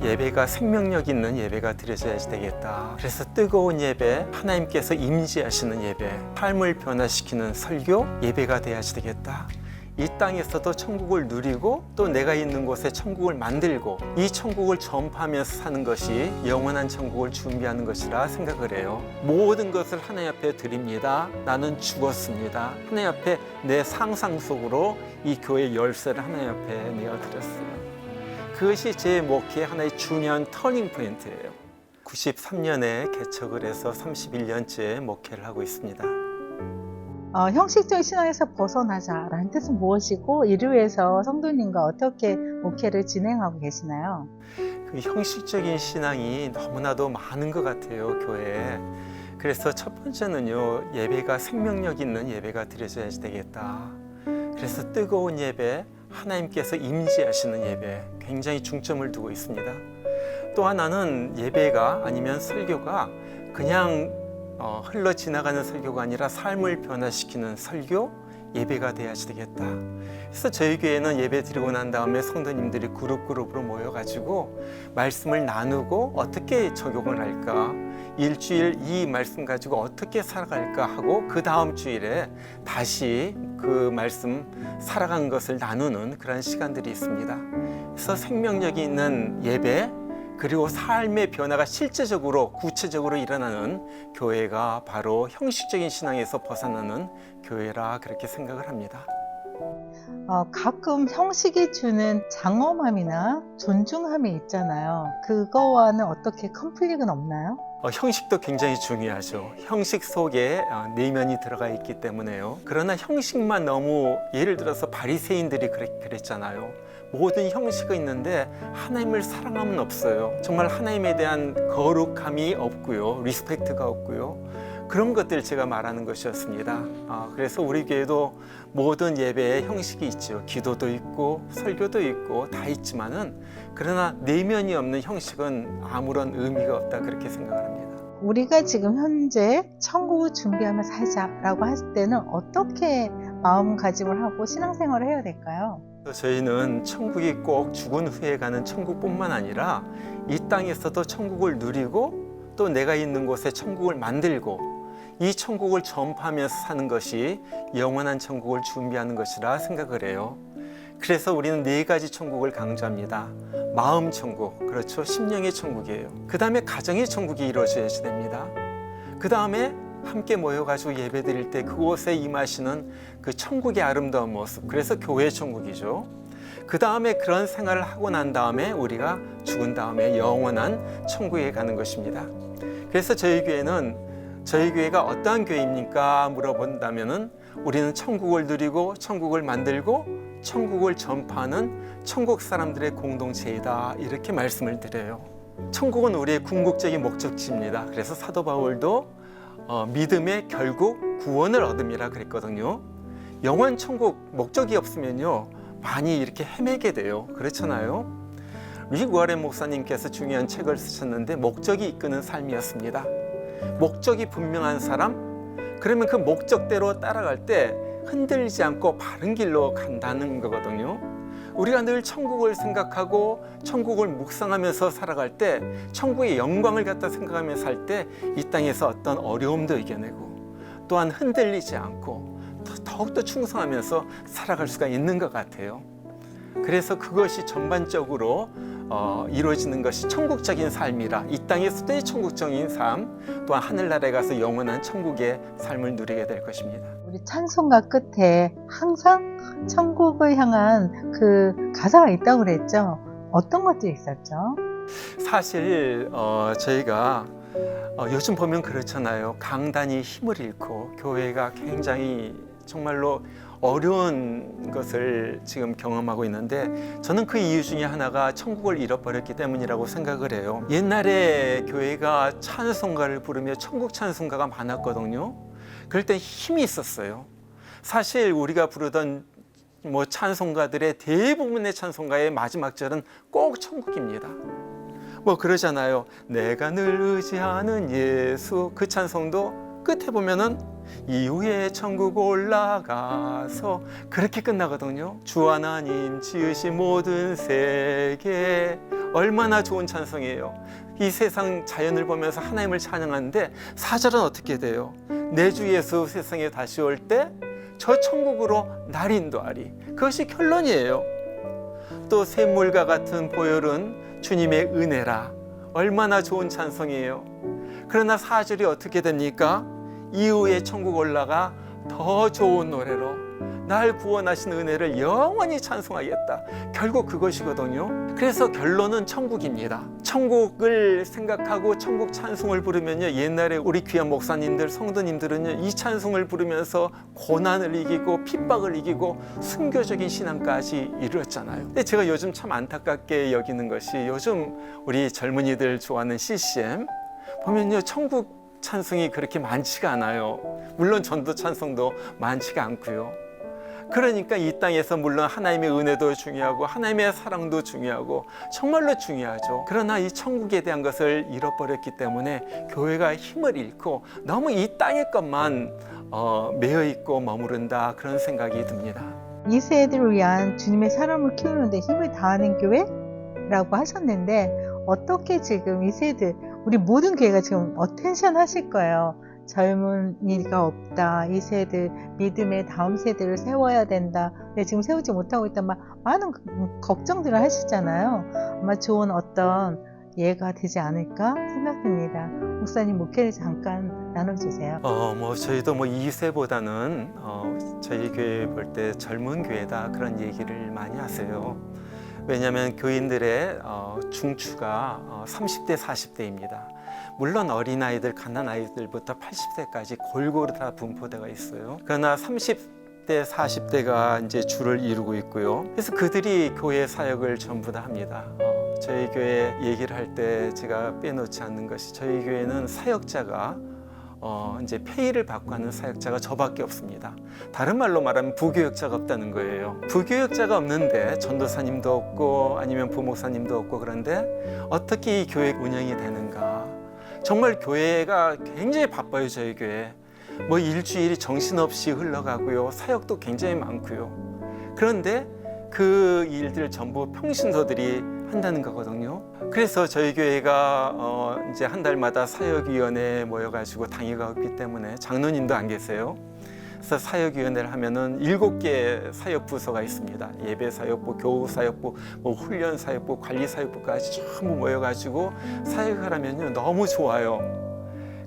예배가 생명력 있는 예배가 드려져야지 되겠다. 그래서 뜨거운 예배, 하나님께서 임재하시는 예배, 삶을 변화시키는 설교, 예배가 돼야지 되겠다. 이 땅에서도 천국을 누리고 또 내가 있는 곳에 천국을 만들고 이 천국을 전파하면서 사는 것이 영원한 천국을 준비하는 것이라 생각을 해요. 모든 것을 하나님 앞에 드립니다. 나는 죽었습니다. 하나님 앞에 내 상상 속으로 이 교회 열쇠를 하나님 앞에 내어드렸어요. 그것이 제 목회의 하나의 중요한 터닝 포인트예요. 93년에 개척을 해서 31년째 목회를 하고 있습니다. 형식적인 신앙에서 벗어나자라는 뜻은 무엇이고 이를 위해서 성도님과 어떻게 목회를 진행하고 계시나요? 그 형식적인 신앙이 너무나도 많은 것 같아요, 교회에. 그래서 첫 번째는요, 예배가 생명력 있는 예배가 드려져야지 되겠다. 그래서 뜨거운 예배, 하나님께서 임재하시는 예배, 굉장히 중점을 두고 있습니다. 또 하나는 예배가 아니면 설교가 그냥 흘러 지나가는 설교가 아니라 삶을 변화시키는 설교, 예배가 돼야지 되겠다. 그래서 저희 교회는 예배 드리고 난 다음에 성도님들이 그룹으로 모여가지고 말씀을 나누고 어떻게 적용을 할까, 일주일 이 말씀 가지고 어떻게 살아갈까 하고 그 다음 주일에 다시 그 말씀 살아간 것을 나누는 그런 시간들이 있습니다. 그래서 생명력이 있는 예배, 그리고 삶의 변화가 실제적으로 구체적으로 일어나는 교회가 바로 형식적인 신앙에서 벗어나는 교회라 그렇게 생각을 합니다. 가끔 형식이 주는 장엄함이나 존중함이 있잖아요. 그거와는 어떻게 컨플릭은 없나요? 형식도 굉장히 중요하죠. 형식 속에 내면이 들어가 있기 때문에요. 그러나 형식만 너무, 예를 들어서 바리새인들이 그랬잖아요. 모든 형식이 있는데 하나님을 사랑함은 없어요. 정말 하나님에 대한 거룩함이 없고요, 리스펙트가 없고요. 그런 것들 제가 말하는 것이었습니다. 그래서 우리 교회도 모든 예배에 형식이 있죠. 기도도 있고 설교도 있고 다 있지만은, 그러나 내면이 없는 형식은 아무런 의미가 없다 그렇게 생각을 합니다. 우리가 지금 현재 천국을 준비하며 살자라고 할 때는 어떻게 마음가짐을 하고 신앙생활을 해야 될까요? 저희는 천국이 꼭 죽은 후에 가는 천국뿐만 아니라 이 땅에서도 천국을 누리고 또 내가 있는 곳에 천국을 만들고 이 천국을 전파하면서 사는 것이 영원한 천국을 준비하는 것이라 생각을 해요. 그래서 우리는 4가지 천국을 강조합니다. 마음 천국, 그렇죠, 심령의 천국이에요. 그 다음에 가정의 천국이 이루어져야지 됩니다. 그 다음에 함께 모여가지고 예배 드릴 때 그곳에 임하시는 그 천국의 아름다운 모습, 그래서 교회 천국이죠. 그 다음에 그런 생활을 하고 난 다음에 우리가 죽은 다음에 영원한 천국에 가는 것입니다. 그래서 저희 교회가 어떠한 교회입니까? 물어본다면은 우리는 천국을 누리고 천국을 만들고 천국을 전파하는 천국 사람들의 공동체이다, 이렇게 말씀을 드려요. 천국은 우리의 궁극적인 목적지입니다. 그래서 사도 바울도 믿음의 결국 구원을 얻음이라 그랬거든요. 영원 천국 목적이 없으면요 많이 이렇게 헤매게 돼요. 그렇잖아요. 릭 워렌 목사님께서 중요한 책을 쓰셨는데 목적이 이끄는 삶이었습니다. 목적이 분명한 사람, 그러면 그 목적대로 따라갈 때 흔들리지 않고 바른 길로 간다는 거거든요. 우리가 늘 천국을 생각하고 천국을 묵상하면서 살아갈 때, 천국의 영광을 갖다 생각하면서 살 때 이 땅에서 어떤 어려움도 이겨내고 또한 흔들리지 않고 더욱더 충성하면서 살아갈 수가 있는 것 같아요. 그래서 그것이 전반적으로 이루어지는 것이 천국적인 삶이라, 이 땅에서의 천국적인 삶, 또한 하늘나라에 가서 영원한 천국의 삶을 누리게 될 것입니다. 우리 찬송가 끝에 항상 천국을 향한 그 가사가 있다고 그랬죠? 어떤 것들이 있었죠? 사실 저희가 요즘 보면 그렇잖아요. 강단이 힘을 잃고 교회가 굉장히 정말로 어려운 것을 지금 경험하고 있는데, 저는 그 이유 중에 하나가 천국을 잃어버렸기 때문이라고 생각을 해요. 옛날에 교회가 찬송가를 부르며 천국 찬송가가 많았거든요. 그럴 때 힘이 있었어요. 사실 우리가 부르던 찬송가들의 대부분의 찬송가의 마지막 절은 꼭 천국입니다. 그러잖아요. 내가 늘 의지하는 예수, 그 찬송도 끝에 보면은 이후에 천국 올라가서 그렇게 끝나거든요. 주 하나님 지으신 모든 세계. 얼마나 좋은 찬송이에요. 이 세상 자연을 보면서 하나님을 찬양하는데 4절은 어떻게 돼요? 내 주 예수 세상에 다시 올 때 저 천국으로 날 인도하리. 그것이 결론이에요. 또 샘물과 같은 보혈은 주님의 은혜라. 얼마나 좋은 찬송이에요. 그러나 4절이 어떻게 됩니까? 이후에 천국 올라가 더 좋은 노래로 날 구원하신 은혜를 영원히 찬송하겠다. 결국 그것이거든요. 그래서 결론은 천국입니다. 천국을 생각하고 천국 찬송을 부르면요, 옛날에 우리 귀한 목사님들, 성도님들은요, 이 찬송을 부르면서 고난을 이기고 핍박을 이기고 순교적인 신앙까지 이루었잖아요. 근데 제가 요즘 참 안타깝게 여기는 것이, 요즘 우리 젊은이들 좋아하는 CCM 보면요, 천국 찬송이 그렇게 많지가 않아요. 물론 전도 찬송도 많지가 않고요. 그러니까 이 땅에서 물론 하나님의 은혜도 중요하고 하나님의 사랑도 중요하고 정말로 중요하죠. 그러나 이 천국에 대한 것을 잃어버렸기 때문에 교회가 힘을 잃고 너무 이 땅의 것만 매여 있고 머무른다, 그런 생각이 듭니다. 2세들을 위한 주님의 사람을 키우는 데 힘을 다하는 교회라고 하셨는데, 어떻게 지금 2세들, 우리 모든 교회가 지금 어텐션 하실 거예요. 젊은이가 없다, 2세들 믿음의 다음 세대를 세워야 된다, 근데 지금 세우지 못하고 있다, 많은 걱정들을 하시잖아요. 아마 좋은 어떤 예가 되지 않을까 생각됩니다. 목사님, 목회를 잠깐 나눠주세요. 저희도 2세보다는 저희 교회 볼 때 젊은 교회다, 그런 얘기를 많이 하세요. 왜냐하면 교인들의 중추가 30대, 40대입니다. 물론 어린아이들, 갓난아이들부터 80대까지 골고루 다 분포되어 있어요. 그러나 30대, 40대가 이제 주를 이루고 있고요. 그래서 그들이 교회 사역을 전부 다 합니다. 저희 교회 얘기를 할 때 제가 빼놓지 않는 것이, 저희 교회는 사역자가 이제 페이를 받고 하는 사역자가 저밖에 없습니다. 다른 말로 말하면 부교역자가 없다는 거예요. 부교역자가 없는데 전도사님도 없고 아니면 부목사님도 없고, 그런데 어떻게 이 교회 운영이 되는가? 정말 교회가 굉장히 바빠요. 저희 교회 일주일이 정신없이 흘러가고요, 사역도 굉장히 많고요. 그런데 그 일들 전부 평신도들이 한다는 거거든요. 그래서 저희 교회가 이제 한 달마다 사역위원회 모여가지고 당회가 없기 때문에 장로님도 안 계세요. 그래서 사역위원회를 하면은 7개 사역부서가 있습니다. 예배사역부, 교우사역부, 훈련사역부, 관리사역부까지 전부 모여가지고 사역을 하면요, 너무 좋아요.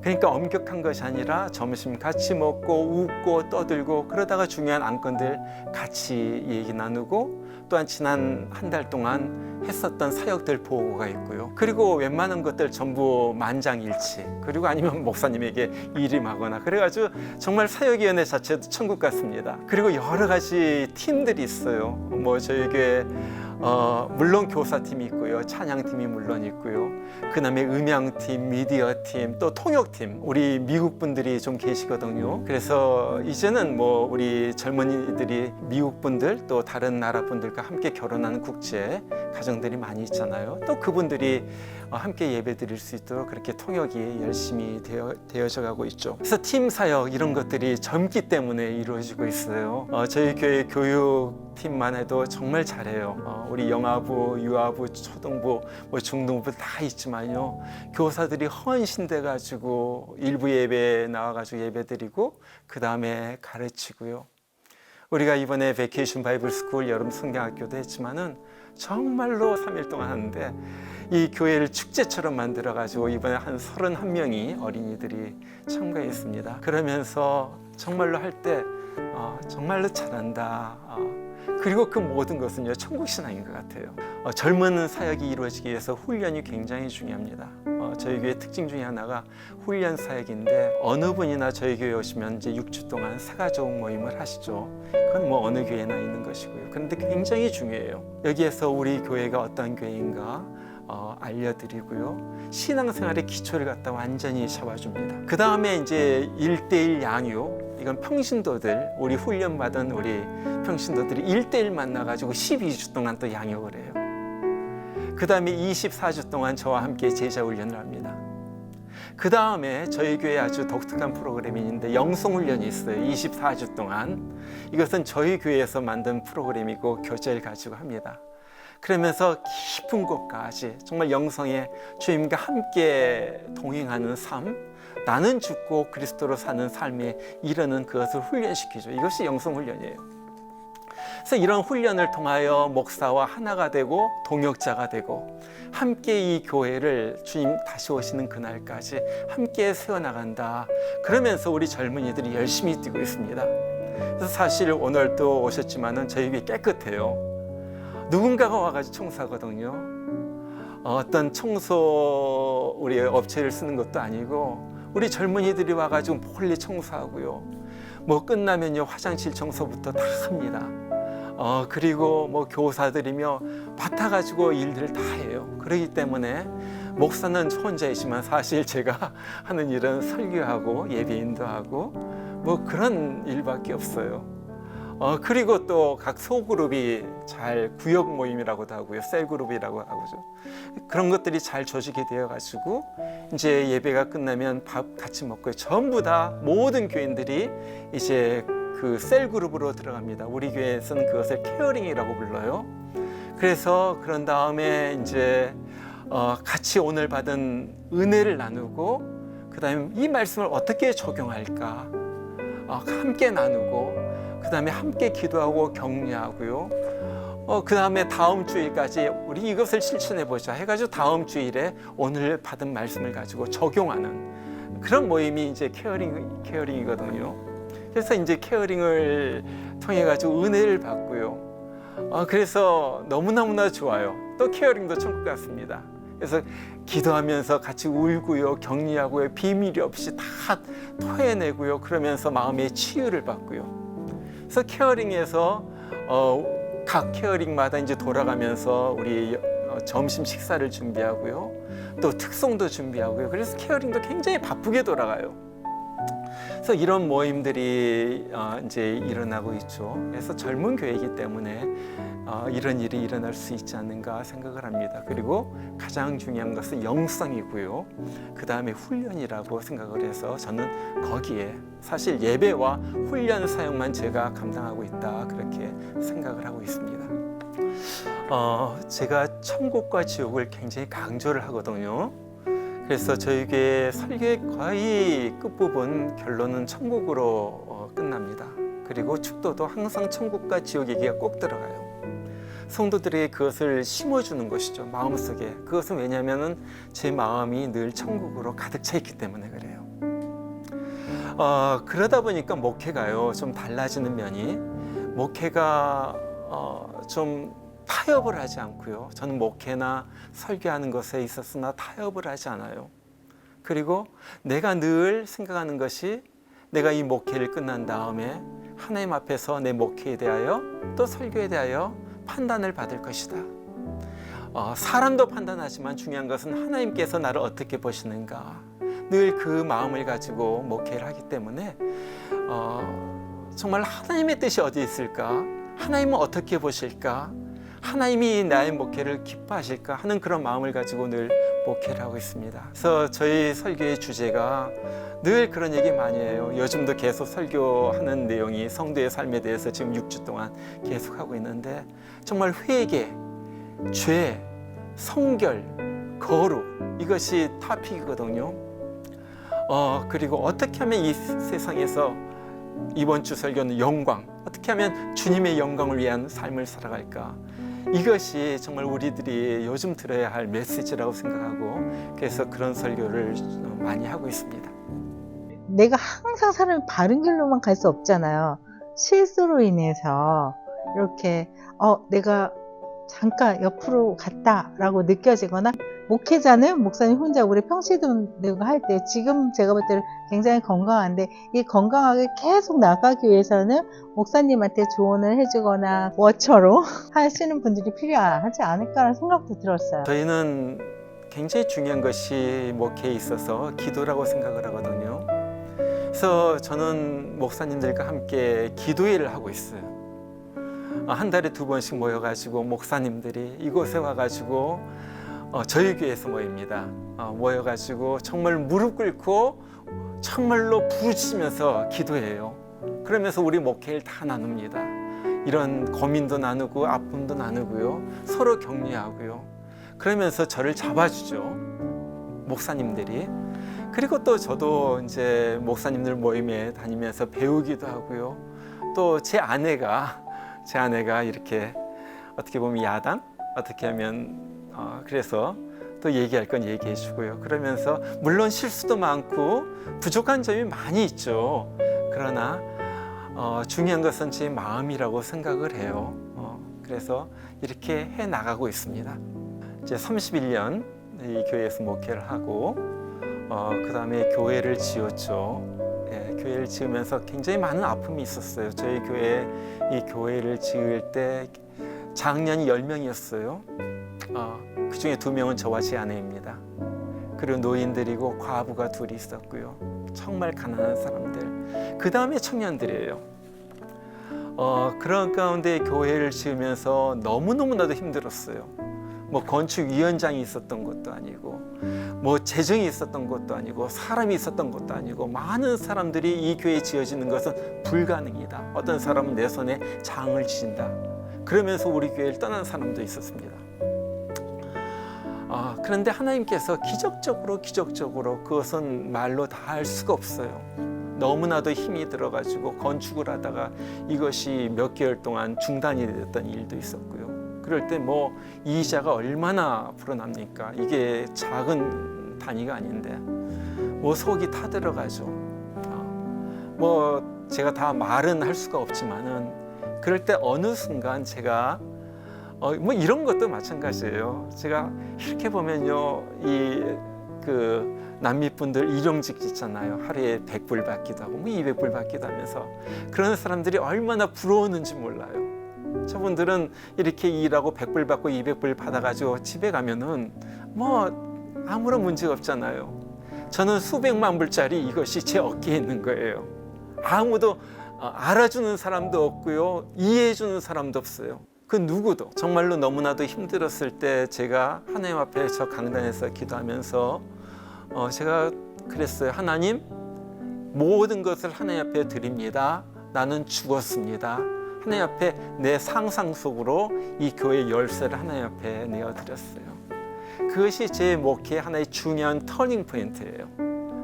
그러니까 엄격한 것이 아니라 점심 같이 먹고 웃고 떠들고, 그러다가 중요한 안건들 같이 얘기 나누고, 또한 지난 한 달 동안 했었던 사역들 보고가 있고요. 그리고 웬만한 것들 전부 만장일치, 그리고 아니면 목사님에게 일임하거나, 그래가지고 정말 사역위원회 자체도 천국 같습니다. 그리고 여러 가지 팀들이 있어요. 저희 교회 물론 교사팀이 있고요, 찬양팀이 물론 있고요, 그 다음에 음향팀, 미디어팀, 또 통역팀, 우리 미국 분들이 좀 계시거든요. 그래서 이제는 우리 젊은이들이 미국 분들, 또 다른 나라 분들과 함께 결혼하는 국제 가정들이 많이 있잖아요. 또 그분들이 함께 예배 드릴 수 있도록 그렇게 통역이 열심히 되어져 가고 있죠. 그래서 팀 사역 이런 것들이 젊기 때문에 이루어지고 있어요. 저희 교회 교육팀만 해도 정말 잘해요. 우리 영아부, 유아부, 초등부, 중등부 다 있지만요, 교사들이 헌신돼 가지고 일부 예배 나와가지고 예배 드리고 그 다음에 가르치고요. 우리가 이번에 베케이션 바이블 스쿨 여름 성경학교도 했지만은 정말로 3일 동안 하는데, 이 교회를 축제처럼 만들어 가지고 이번에 한 31명이 어린이들이 참가했습니다. 그러면서 정말로 할 때 정말로 잘한다. 그리고 그 모든 것은요, 천국 신앙인 것 같아요. 젊은 사역이 이루어지기 위해서 훈련이 굉장히 중요합니다. 저희 교회 특징 중에 하나가 훈련 사역인데, 어느 분이나 저희 교회 오시면 이제 6주 동안 사가족 모임을 하시죠. 그건 어느 교회나 있는 것이고요. 그런데 굉장히 중요해요. 여기에서 우리 교회가 어떤 교회인가 알려드리고요, 신앙생활의 기초를 갖다 완전히 잡아줍니다. 그 다음에 이제 1대1 양육, 이건 평신도들, 우리 훈련받은 우리 평신도들이 1대1 만나가지고 12주 동안 또 양육을 해요. 그 다음에 24주 동안 저와 함께 제자 훈련을 합니다. 그 다음에 저희 교회에 아주 독특한 프로그램이 있는데 영성훈련이 있어요. 24주 동안. 이것은 저희 교회에서 만든 프로그램이고 교재를 가지고 합니다. 그러면서 깊은 곳까지 정말 영성의 주님과 함께 동행하는 삶, 나는 죽고 그리스도로 사는 삶에 이르는 그것을 훈련시키죠. 이것이 영성훈련이에요. 그래서 이런 훈련을 통하여 목사와 하나가 되고 동역자가 되고 함께 이 교회를 주님 다시 오시는 그날까지 함께 세워나간다. 그러면서 우리 젊은이들이 열심히 뛰고 있습니다. 그래서 사실 오늘도 오셨지만은 저희 교회 깨끗해요. 누군가가 와가지고 청소하거든요. 어떤 청소 우리 업체를 쓰는 것도 아니고 우리 젊은이들이 와가지고 몰래 청소하고요. 뭐 끝나면요 화장실 청소부터 다 합니다. 그리고 뭐 교사들이며 맡아가지고 일들을 다 해요. 그렇기 때문에 목사는 혼자이지만 사실 제가 하는 일은 설교하고 예배 인도하고 뭐 그런 일밖에 없어요. 그리고 또 각 소그룹이 잘 구역 모임이라고도 하고요. 셀그룹이라고 하고죠. 그런 것들이 잘 조직이 되어가지고 이제 예배가 끝나면 밥 같이 먹고 전부 다 모든 교인들이 이제 그 셀그룹으로 들어갑니다. 우리 교회에서는 그것을 케어링이라고 불러요. 그래서 그런 다음에 이제 같이 오늘 받은 은혜를 나누고 그 다음에 이 말씀을 어떻게 적용할까 함께 나누고 그 다음에 함께 기도하고 격려하고요. 그 다음에 다음 주일까지 우리 이것을 실천해 보자 해가지고 다음 주일에 오늘 받은 말씀을 가지고 적용하는 그런 모임이 이제 케어링이거든요. 그래서 이제 케어링을 통해 가지고 은혜를 받고요. 그래서 너무너무나 좋아요. 또 케어링도 천국 같습니다. 그래서 기도하면서 같이 울고요, 격려하고요, 비밀이 없이 다 토해내고요. 그러면서 마음의 치유를 받고요. 그래서 케어링에서 각 케어링마다 이제 돌아가면서 우리 점심 식사를 준비하고요, 또 특송도 준비하고요. 그래서 케어링도 굉장히 바쁘게 돌아가요. 그래서 이런 모임들이 이제 일어나고 있죠. 그래서 젊은 교회이기 때문에 이런 일이 일어날 수 있지 않는가 생각을 합니다. 그리고 가장 중요한 것은 영성이고요. 그 다음에 훈련이라고 생각을 해서 저는 거기에 사실 예배와 훈련 사역만 제가 감당하고 있다 그렇게 생각을 하고 있습니다. 제가 천국과 지옥을 굉장히 강조를 하거든요. 그래서 저희 교회 설교의 거의 끝부분 결론은 천국으로 끝납니다. 그리고 축도도 항상 천국과 지옥 얘기가 꼭 들어가요. 성도들에게 그것을 심어주는 것이죠. 마음속에. 그것은 왜냐하면 제 마음이 늘 천국으로 가득 차 있기 때문에 그래요. 그러다 보니까 목회가요 좀 달라지는 면이, 목회가 좀 타협을 하지 않고요. 저는 목회나 설교하는 것에 있어서나 타협을 하지 않아요. 그리고 내가 늘 생각하는 것이 내가 이 목회를 끝난 다음에 하나님 앞에서 내 목회에 대하여 또 설교에 대하여 판단을 받을 것이다. 사람도 판단하지만 중요한 것은 하나님께서 나를 어떻게 보시는가. 늘 그 마음을 가지고 목회를 하기 때문에 정말 하나님의 뜻이 어디 있을까? 하나님은 어떻게 보실까? 하나님이 나의 목회를 기뻐하실까 하는 그런 마음을 가지고 늘 목회를 하고 있습니다. 그래서 저희 설교의 주제가 늘 그런 얘기 많이 해요. 요즘도 계속 설교하는 내용이 성도의 삶에 대해서 지금 6주 동안 계속 하고 있는데 정말 회개, 죄, 성결, 거룩 이것이 토픽이거든요. 그리고 어떻게 하면 이 세상에서 이번 주 설교는 영광, 어떻게 하면 주님의 영광을 위한 삶을 살아갈까? 이것이 정말 우리들이 요즘 들어야 할 메시지라고 생각하고 그래서 그런 설교를 많이 하고 있습니다. 내가 항상 사람이 바른 길로만 갈 수 없잖아요. 실수로 인해서 이렇게 내가 잠깐 옆으로 갔다라고 느껴지거나, 목회자는 목사님 혼자 우리 평시도내고 할 때 지금 제가 볼 때는 굉장히 건강한데, 이 건강하게 계속 나가기 위해서는 목사님한테 조언을 해주거나 워처로 하시는 분들이 필요하지 않을까라는 생각도 들었어요. 저희는 굉장히 중요한 것이 목회에 있어서 기도라고 생각을 하거든요. 그래서 저는 목사님들과 함께 기도회를 하고 있어요. 한 달에 2번씩 모여가지고 목사님들이 이곳에 와가지고 저희 교회에서 모입니다. 모여가지고 정말 무릎 꿇고 정말로 부르짖으면서 기도해요. 그러면서 우리 목회를 다 나눕니다. 이런 고민도 나누고 아픔도 나누고요. 서로 격려하고요. 그러면서 저를 잡아주죠. 목사님들이. 그리고 또 저도 이제 목사님들 모임에 다니면서 배우기도 하고요. 또 제 아내가 이렇게 어떻게 보면 야당, 어떻게 하면 그래서 또 얘기할 건 얘기해 주고요. 그러면서 물론 실수도 많고 부족한 점이 많이 있죠. 그러나 중요한 것은 제 마음이라고 생각을 해요. 그래서 이렇게 해 나가고 있습니다. 이제 31년 이 교회에서 목회를 하고 그 다음에 교회를 지었죠. 교회를 지으면서 굉장히 많은 아픔이 있었어요. 저희 교회 이 교회를 지을 때 장년이 10명이었어요. 그 중에 2명은 저와 제 아내입니다. 그리고 노인들이고 과부가 2이 있었고요. 정말 가난한 사람들. 그 다음에 청년들이에요. 그런 가운데 교회를 지으면서 너무너무나도 힘들었어요. 뭐 건축위원장이 있었던 것도 아니고 뭐 재정이 있었던 것도 아니고 사람이 있었던 것도 아니고 많은 사람들이 이 교회에 지어지는 것은 불가능이다. 어떤 사람은 내 손에 장을 지진다. 그러면서 우리 교회를 떠난 사람도 있었습니다. 그런데 하나님께서 기적적으로 그것은 말로 다 할 수가 없어요. 너무나도 힘이 들어가지고 건축을 하다가 이것이 몇 개월 동안 중단이 됐던 일도 있었고요. 그럴 때 뭐 이자가 얼마나 불어납니까? 이게 작은 단위가 아닌데 뭐 속이 타들어가죠. 뭐 제가 다 말은 할 수가 없지만은 그럴 때 어느 순간 제가 뭐 이런 것도 마찬가지예요. 제가 이렇게 보면요, 남미분들 일용직 있잖아요. 하루에 100불 받기도 하고 뭐 200불 받기도 하면서 그런 사람들이 얼마나 부러웠는지 몰라요. 저분들은 이렇게 일하고 100불 받고 200불 받아가지고 집에 가면은 뭐 아무런 문제가 없잖아요. 저는 수백만 불짜리 이것이 제 어깨에 있는 거예요. 아무도 알아주는 사람도 없고요, 이해해주는 사람도 없어요. 그 누구도. 정말로 너무나도 힘들었을 때 제가 하나님 앞에 저 강단에서 기도하면서 제가 그랬어요. 하나님, 모든 것을 하나님 앞에 드립니다. 나는 죽었습니다. 하나님 앞에 내 상상 속으로 이 교회 열쇠를 하나님 앞에 내어드렸어요. 그것이 제 목회의 하나의 중요한 터닝 포인트예요.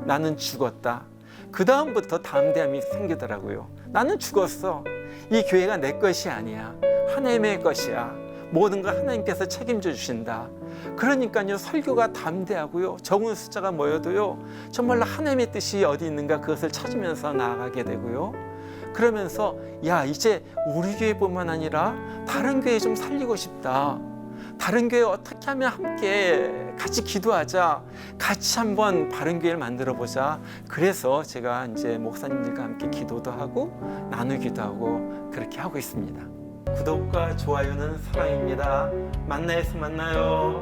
나는 죽었다. 그 다음부터 담대함이 생기더라고요. 나는 죽었어. 이 교회가 내 것이 아니야. 하나님의 것이야. 모든 걸 하나님께서 책임져 주신다. 그러니까요, 설교가 담대하고요, 적은 숫자가 모여도요, 정말로 하나님의 뜻이 어디 있는가 그것을 찾으면서 나아가게 되고요. 그러면서 야, 이제 우리 교회뿐만 아니라 다른 교회 좀 살리고 싶다. 다른 교회 어떻게 하면 함께 같이 기도하자. 같이 한번 바른 교회를 만들어 보자. 그래서 제가 이제 목사님들과 함께 기도도 하고 나누기도 하고 그렇게 하고 있습니다. 구독과 좋아요는 사랑입니다. 만나서 만나요.